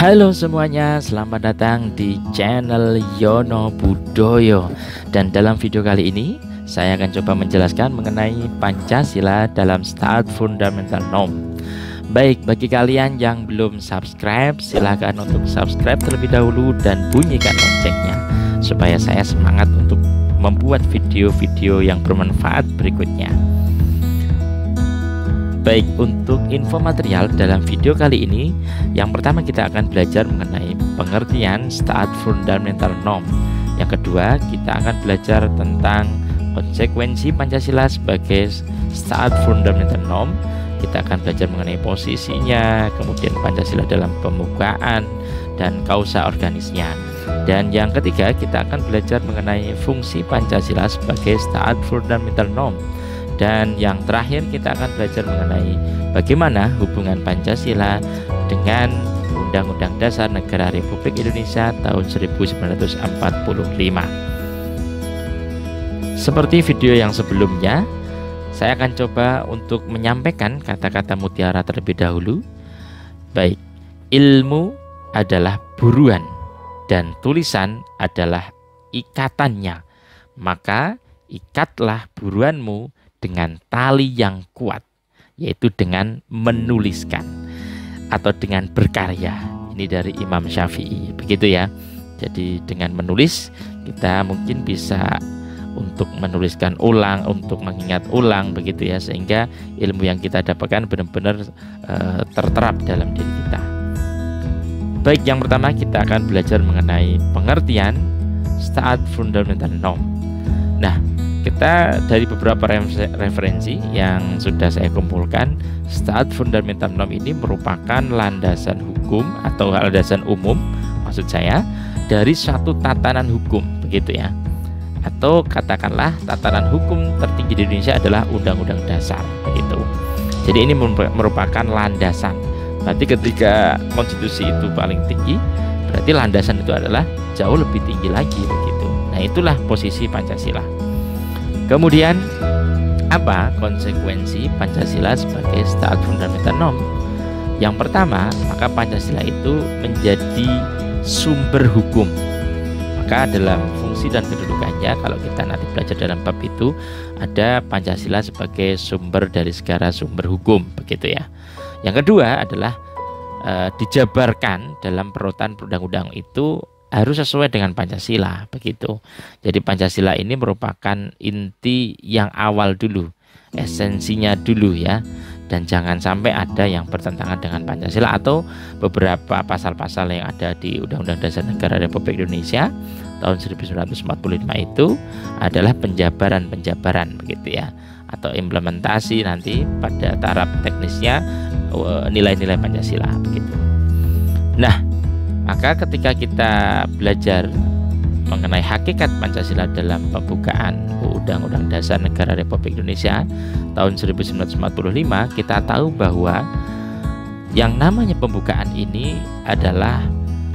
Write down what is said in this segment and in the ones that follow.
Halo semuanya, selamat datang di channel Yono Budoyo. Dan dalam video kali ini saya akan coba menjelaskan mengenai Pancasila dalam Start Fundamental Norm. Baik, bagi kalian yang belum subscribe, silahkan untuk subscribe terlebih dahulu dan bunyikan loncengnya supaya saya semangat untuk membuat video-video yang bermanfaat berikutnya. Baik, untuk info material dalam video kali ini, yang pertama kita akan belajar mengenai pengertian Start Fundamental Norm. Yang kedua, kita akan belajar tentang konsekuensi Pancasila sebagai Start Fundamental Norm. Kita akan belajar mengenai posisinya, kemudian Pancasila dalam pembukaan, dan kausa organisnya. Dan yang ketiga, kita akan belajar mengenai fungsi Pancasila sebagai Start Fundamental Norm. Dan yang terakhir kita akan belajar mengenai bagaimana hubungan Pancasila dengan Undang-Undang Dasar Negara Republik Indonesia tahun 1945. Seperti video yang sebelumnya, saya akan coba untuk menyampaikan kata-kata mutiara terlebih dahulu. Baik, ilmu adalah buruan dan tulisan adalah ikatannya. Maka ikatlah buruanmu dengan tali yang kuat, yaitu dengan menuliskan atau dengan berkarya. Ini dari Imam Syafi'i, begitu ya. Jadi dengan menulis kita mungkin bisa untuk menuliskan ulang, untuk mengingat ulang, begitu ya, sehingga ilmu yang kita dapatkan benar-benar terterap dalam diri kita. Baik, yang pertama kita akan belajar mengenai pengertian Start Fundamental Norm. Nah, kita dari beberapa referensi yang sudah saya kumpulkan, Start Fundamental Norm ini merupakan landasan hukum atau landasan umum, maksud saya, dari suatu tatanan hukum, begitu ya. Atau katakanlah tatanan hukum tertinggi di Indonesia adalah Undang-Undang Dasar, begitu. Jadi ini merupakan landasan. Berarti ketika konstitusi itu paling tinggi, berarti landasan itu adalah jauh lebih tinggi lagi, begitu. Nah, itulah posisi Pancasila. Kemudian apa konsekuensi Pancasila sebagai Start Fundamental Norm? Yang pertama, maka Pancasila itu menjadi sumber hukum. Maka dalam fungsi dan kedudukannya, kalau kita nanti belajar dalam bab itu, ada Pancasila sebagai sumber dari segala sumber hukum, begitu ya. Yang kedua adalah dijabarkan dalam perutan perundang-undang itu harus sesuai dengan Pancasila, begitu. Jadi Pancasila ini merupakan inti yang awal dulu, esensinya dulu ya. Dan jangan sampai ada yang bertentangan dengan Pancasila atau beberapa pasal-pasal yang ada di Undang-Undang Dasar Negara Republik Indonesia tahun 1945 itu adalah penjabaran-penjabaran, begitu ya, atau implementasi nanti pada taraf teknisnya nilai-nilai Pancasila, begitu. Nah, maka ketika kita belajar mengenai hakikat Pancasila dalam pembukaan Undang-Undang Dasar Negara Republik Indonesia tahun 1945, kita tahu bahwa yang namanya pembukaan ini adalah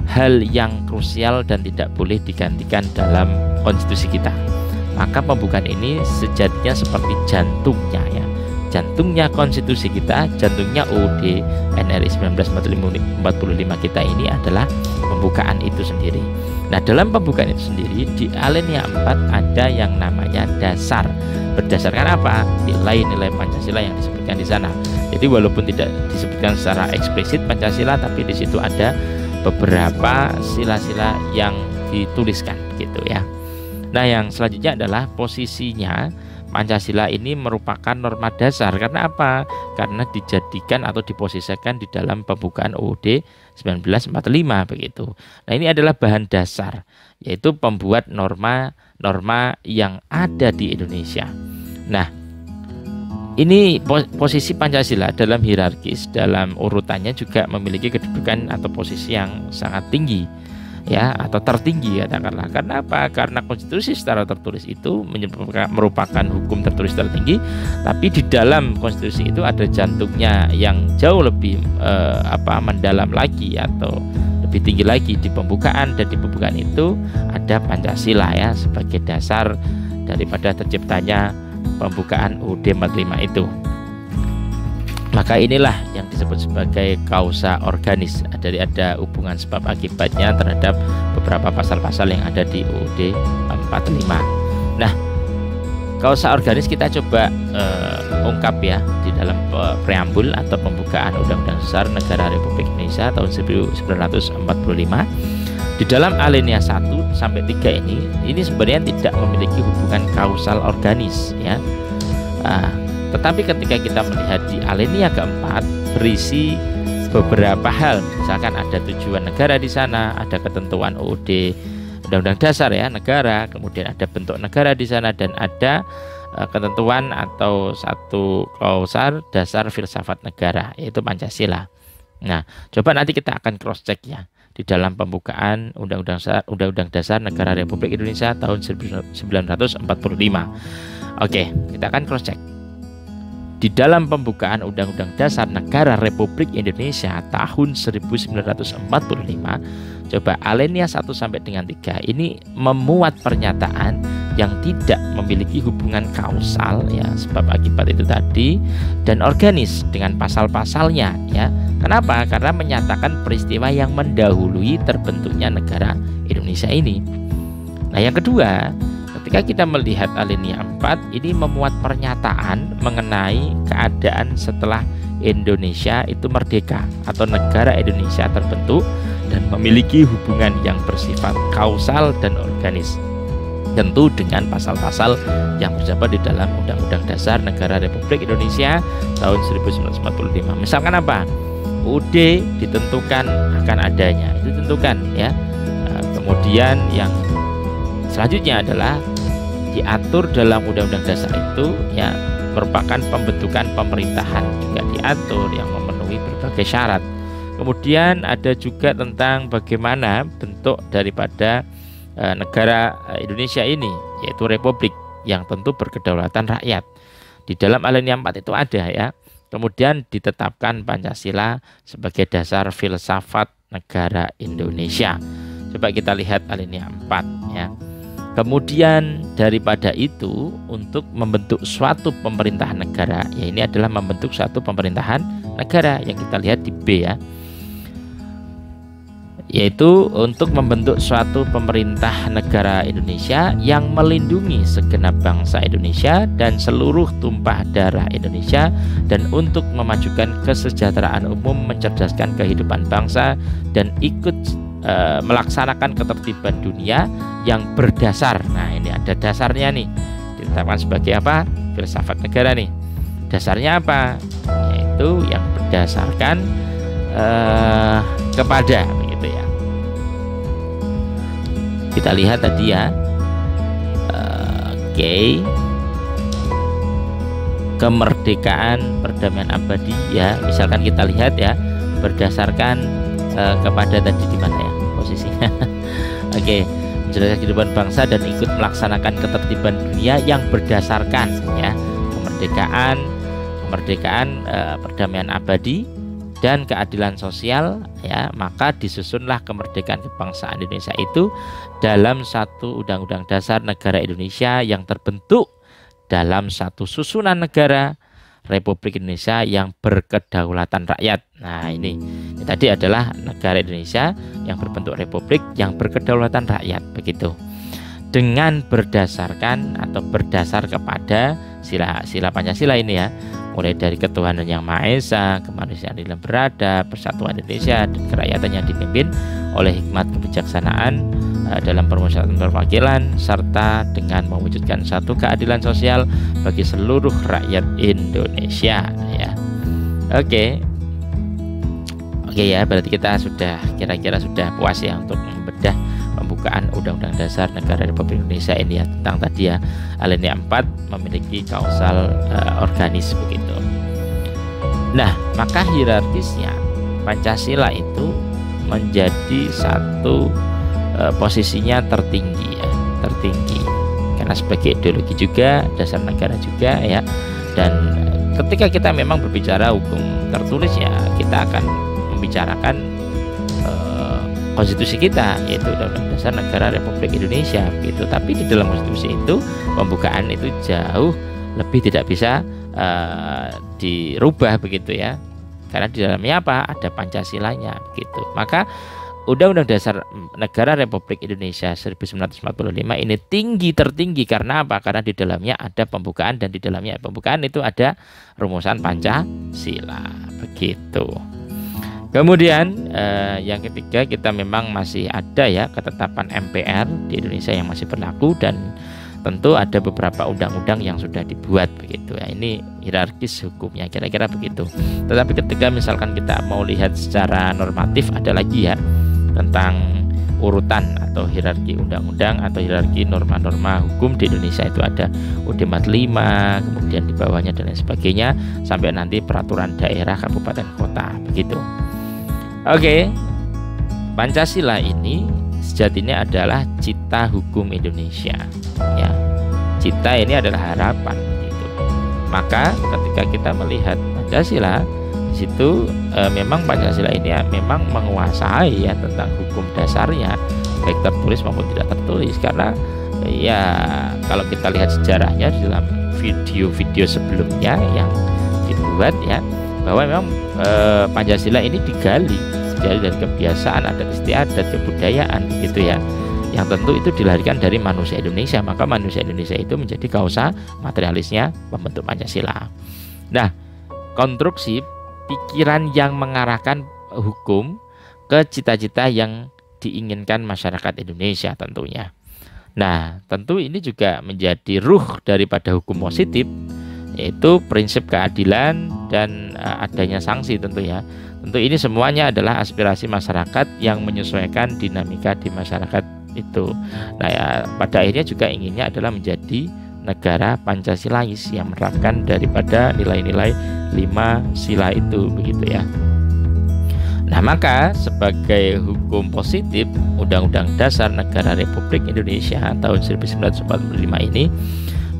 hal yang krusial dan tidak boleh digantikan dalam konstitusi kita. Maka pembukaan ini sejatinya seperti jantungnya ya. Jantungnya konstitusi kita, jantungnya UUD NRI 1945 kita ini adalah pembukaan itu sendiri. Nah, dalam pembukaan itu sendiri di alinea 4 ada yang namanya dasar. Berdasarkan apa? Nilai-nilai Pancasila yang disebutkan di sana. Jadi walaupun tidak disebutkan secara eksplisit Pancasila, tapi di situ ada beberapa sila-sila yang dituliskan, gitu ya. Nah, yang selanjutnya adalah posisinya. Pancasila ini merupakan norma dasar. Karena apa? Karena dijadikan atau diposisikan di dalam pembukaan UUD 1945, begitu. Nah, ini adalah bahan dasar, yaitu pembuat norma-norma yang ada di Indonesia. Nah, ini posisi Pancasila dalam hierarkis, dalam urutannya juga memiliki kedudukan atau posisi yang sangat tinggi ya, atau tertinggi katakanlah. Karena apa? Karena konstitusi secara tertulis itu merupakan hukum tertulis tertinggi, tapi di dalam konstitusi itu ada jantungnya yang jauh lebih mendalam lagi atau lebih tinggi lagi di pembukaan. Dan di pembukaan itu ada Pancasila ya sebagai dasar daripada terciptanya pembukaan UUD 45 itu. Maka inilah yang disebut sebagai kausa organis. Ada hubungan sebab akibatnya terhadap beberapa pasal-pasal yang ada di UUD 45. Nah, kausa organis kita coba ungkap ya di dalam preambul atau pembukaan Undang-Undang Dasar Negara Republik Indonesia tahun 1945. Di dalam alinea 1 sampai 3 ini sebenarnya tidak memiliki hubungan kausal organis ya. Tetapi ketika kita melihat di alinea keempat berisi beberapa hal, misalkan ada tujuan negara di sana, ada ketentuan UUD Undang-Undang Dasar ya negara, kemudian ada bentuk negara di sana, dan ada ketentuan atau satu klausa dasar filsafat negara, yaitu Pancasila. Nah, coba nanti kita akan cross check ya di dalam pembukaan Undang-Undang Dasar Negara Republik Indonesia tahun 1945. Oke, kita akan cross check. Di dalam pembukaan Undang-Undang Dasar Negara Republik Indonesia tahun 1945, coba alinea 1 sampai dengan 3 ini memuat pernyataan yang tidak memiliki hubungan kausal ya, sebab akibat itu tadi, dan organis dengan pasal-pasalnya ya. Kenapa? Karena menyatakan peristiwa yang mendahului terbentuknya negara Indonesia ini. Nah, yang kedua, ketika kita melihat alinea 4 ini memuat pernyataan mengenai keadaan setelah Indonesia itu merdeka atau negara Indonesia terbentuk dan memiliki hubungan yang bersifat kausal dan organis, tentu dengan pasal-pasal yang terdapat di dalam Undang-Undang Dasar Negara Republik Indonesia tahun 1945. Misalkan apa? UUD ditentukan akan adanya, itu ditentukan ya. Kemudian yang selanjutnya adalah diatur dalam Undang-Undang Dasar itu ya, merupakan pembentukan pemerintahan juga diatur yang memenuhi berbagai syarat. Kemudian ada juga tentang bagaimana bentuk daripada negara Indonesia ini, yaitu republik yang tentu berkedaulatan rakyat. Di dalam alinea 4 itu ada ya. Kemudian ditetapkan Pancasila sebagai dasar filsafat negara Indonesia. Coba kita lihat alinea 4 ya. Kemudian daripada itu, untuk membentuk suatu pemerintahan negara, ya ini adalah membentuk suatu pemerintahan negara yang kita lihat di B ya, yaitu untuk membentuk suatu pemerintah negara Indonesia yang melindungi segenap bangsa Indonesia dan seluruh tumpah darah Indonesia, dan untuk memajukan kesejahteraan umum, mencerdaskan kehidupan bangsa, dan ikut melaksanakan ketertiban dunia yang berdasar. Nah, ini ada dasarnya nih, ditetapkan sebagai apa? Filsafat negara nih. Dasarnya apa? Yaitu yang berdasarkan kepada, begitu ya. Kita lihat tadi ya. Oke. Kemerdekaan, perdamaian abadi ya. Misalkan kita lihat ya, berdasarkan kepada tadi di mana ya posisinya. Oke, menjalankan kehidupan bangsa dan ikut melaksanakan ketertiban dunia yang berdasarkan ya kemerdekaan, perdamaian abadi dan keadilan sosial ya. Maka disusunlah kemerdekaan kebangsaan Indonesia itu dalam satu Undang-Undang Dasar Negara Indonesia yang terbentuk dalam satu susunan negara Republik Indonesia yang berkedaulatan rakyat. Nah, ini tadi adalah negara Indonesia yang berbentuk republik yang berkedaulatan rakyat, begitu. Dengan berdasarkan atau berdasar kepada sila Pancasila ini ya, mulai dari ketuhanan yang Maha Esa, kemanusiaan dalam beradab, persatuan Indonesia, dan kerakyatan yang dipimpin oleh hikmat kebijaksanaan dalam permusyawaratan perwakilan, serta dengan mewujudkan satu keadilan sosial bagi seluruh rakyat Indonesia ya. Oke ya, berarti kita sudah kira-kira sudah puas ya untuk membedah pembukaan Undang-Undang Dasar Negara Republik Indonesia ini ya, tentang tadi ya alinea 4 memiliki kausal organis begitu. Nah, maka hierarkisnya Pancasila itu menjadi satu posisinya tertinggi ya, tertinggi karena sebagai ideologi juga, dasar negara juga ya. Dan ketika kita memang berbicara hukum tertulis ya, kita akan membicarakan konstitusi kita, yaitu Undang-Undang Dasar Negara Republik Indonesia gitu. Tapi di dalam konstitusi itu pembukaan itu jauh lebih tidak bisa dirubah begitu ya. Karena di dalamnya apa? Ada Pancasilanya begitu. Maka Undang-Undang Dasar Negara Republik Indonesia 1945 ini tertinggi karena apa? Karena di dalamnya ada pembukaan, dan di dalamnya pembukaan itu ada rumusan Pancasila begitu. Kemudian yang ketiga, kita memang masih ada ya ketetapan MPR di Indonesia yang masih berlaku, dan tentu ada beberapa undang-undang yang sudah dibuat begitu ya. Ini hierarkis hukumnya kira-kira begitu. Tetapi ketika misalkan kita mau lihat secara normatif, ada lagi ya tentang urutan atau hierarki undang-undang atau hierarki norma-norma hukum di Indonesia. Itu ada UUD 45, kemudian di bawahnya dan lain sebagainya, sampai nanti peraturan daerah, kabupaten, kota begitu. Oke, Pancasila ini sejatinya adalah cita hukum Indonesia ya. Cita ini adalah harapan gitu. Maka ketika kita melihat Pancasila, di situ memang Pancasila ini ya, memang menguasai ya tentang hukum dasarnya, baik tertulis maupun tidak tertulis. Karena ya kalau kita lihat sejarahnya di dalam video-video sebelumnya yang dibuat ya, bahwa memang Pancasila ini digali dari kebiasaan, adat istiadat, kebudayaan gitu ya, yang tentu itu dilahirkan dari manusia Indonesia. Maka manusia Indonesia itu menjadi kausa materialisnya pembentuk Pancasila. Nah, konstruksi pikiran yang mengarahkan hukum ke cita-cita yang diinginkan masyarakat Indonesia tentunya. Nah, tentu ini juga menjadi ruh daripada hukum positif, yaitu prinsip keadilan dan adanya sanksi tentunya. Tentu ini semuanya adalah aspirasi masyarakat yang menyesuaikan dinamika di masyarakat itu. Nah ya, pada akhirnya juga inginnya adalah menjadi negara Pancasilais yang menerapkan daripada nilai-nilai 5 sila itu begitu ya. Nah maka sebagai hukum positif, Undang-Undang Dasar Negara Republik Indonesia tahun 1945 ini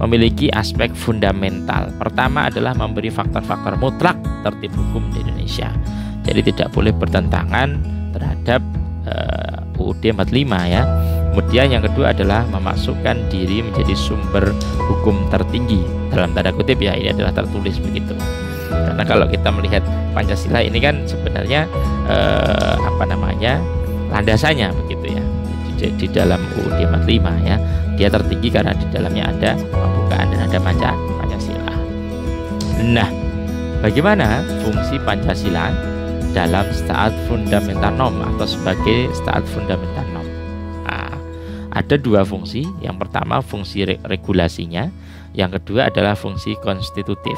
memiliki aspek fundamental. Pertama adalah memberi faktor-faktor mutlak tertib hukum di Indonesia. Jadi tidak boleh bertentangan terhadap UUD 45 ya. Kemudian yang kedua adalah memasukkan diri menjadi sumber hukum tertinggi, dalam tanda kutip ya, ini adalah tertulis begitu. Karena kalau kita melihat Pancasila ini kan sebenarnya landasannya begitu ya. Di dalam UUD 45 ya, dia tertinggi karena di dalamnya ada pembukaan dan ada Pancasila. Nah, bagaimana fungsi Pancasila dalam Staat Fundamental Nom atau sebagai Staat Fundamental Nom? Nah, ada dua fungsi. Yang pertama fungsi regulasinya, yang kedua adalah fungsi konstitutif.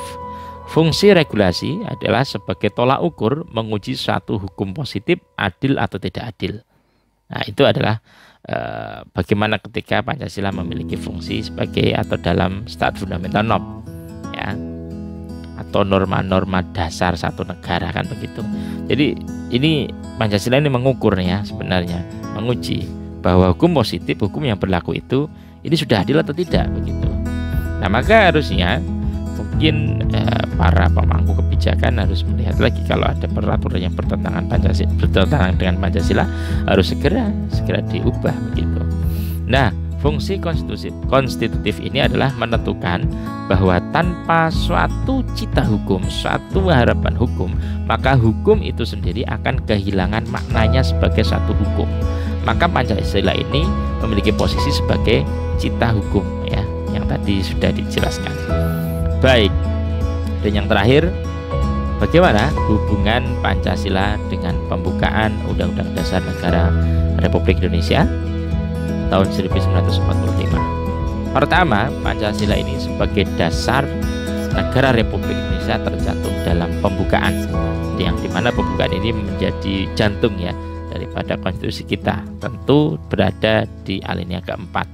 Fungsi regulasi adalah sebagai tolak ukur menguji suatu hukum positif adil atau tidak adil. Nah, itu adalah bagaimana ketika Pancasila memiliki fungsi sebagai atau dalam Staat Fundamental Nom ya, atau norma-norma dasar satu negara kan begitu. Jadi ini Pancasila ini mengukur ya, sebenarnya menguji bahwa hukum positif, hukum yang berlaku itu ini sudah adil atau tidak begitu. Nah maka harusnya mungkin para pemangku kebijakan harus melihat lagi kalau ada peraturan yang bertentangan dengan Pancasila, harus segera diubah begitu. Nah, fungsi konstitutif ini adalah menentukan bahwa tanpa suatu cita hukum, suatu harapan hukum, maka hukum itu sendiri akan kehilangan maknanya sebagai satu hukum. Maka Pancasila ini memiliki posisi sebagai cita hukum ya, yang tadi sudah dijelaskan. Baik, dan yang terakhir, bagaimana hubungan Pancasila dengan pembukaan Undang-Undang Dasar Negara Republik Indonesia tahun 1945? Pertama, Pancasila ini sebagai dasar negara Republik Indonesia tercantum dalam pembukaan, yang dimana pembukaan ini menjadi jantung ya daripada konstitusi kita, tentu berada di alinea keempat.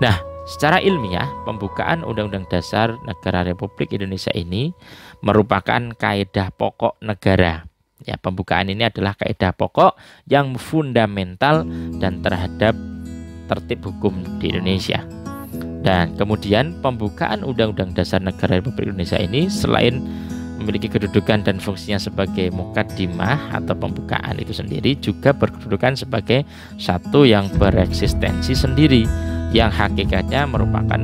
Nah, secara ilmiah, pembukaan Undang-Undang Dasar Negara Republik Indonesia ini merupakan kaidah pokok negara. Ya, pembukaan ini adalah kaidah pokok yang fundamental dan terhadap tertib hukum di Indonesia. Dan kemudian pembukaan Undang-Undang Dasar Negara Republik Indonesia ini selain memiliki kedudukan dan fungsinya sebagai mukaddimah atau pembukaan itu sendiri, juga berkedudukan sebagai satu yang bereksistensi sendiri, yang hakikatnya merupakan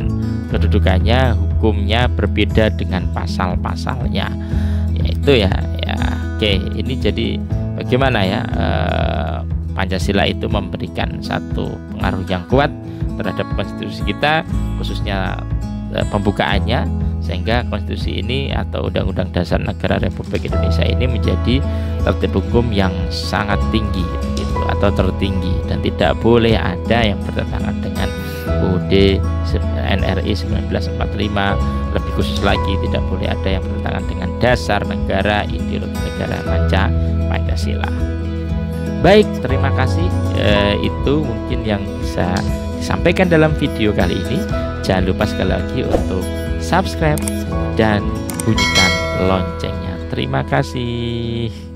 kedudukannya hukumnya berbeda dengan pasal-pasalnya, yaitu ya. Oke, ini jadi bagaimana ya, Pancasila itu memberikan satu pengaruh yang kuat terhadap konstitusi kita, khususnya pembukaannya, sehingga konstitusi ini atau Undang-Undang Dasar Negara Republik Indonesia ini menjadi tertib hukum yang sangat tinggi gitu, atau tertinggi, dan tidak boleh ada yang bertentangan dengan UUD NRI 1945. Lebih khusus lagi, tidak boleh ada yang bertentangan dengan dasar negara, ideologi negara Pancasila. Baik, terima kasih. Itu mungkin yang bisa disampaikan dalam video kali ini. Jangan lupa sekali lagi untuk subscribe dan bunyikan loncengnya. Terima kasih.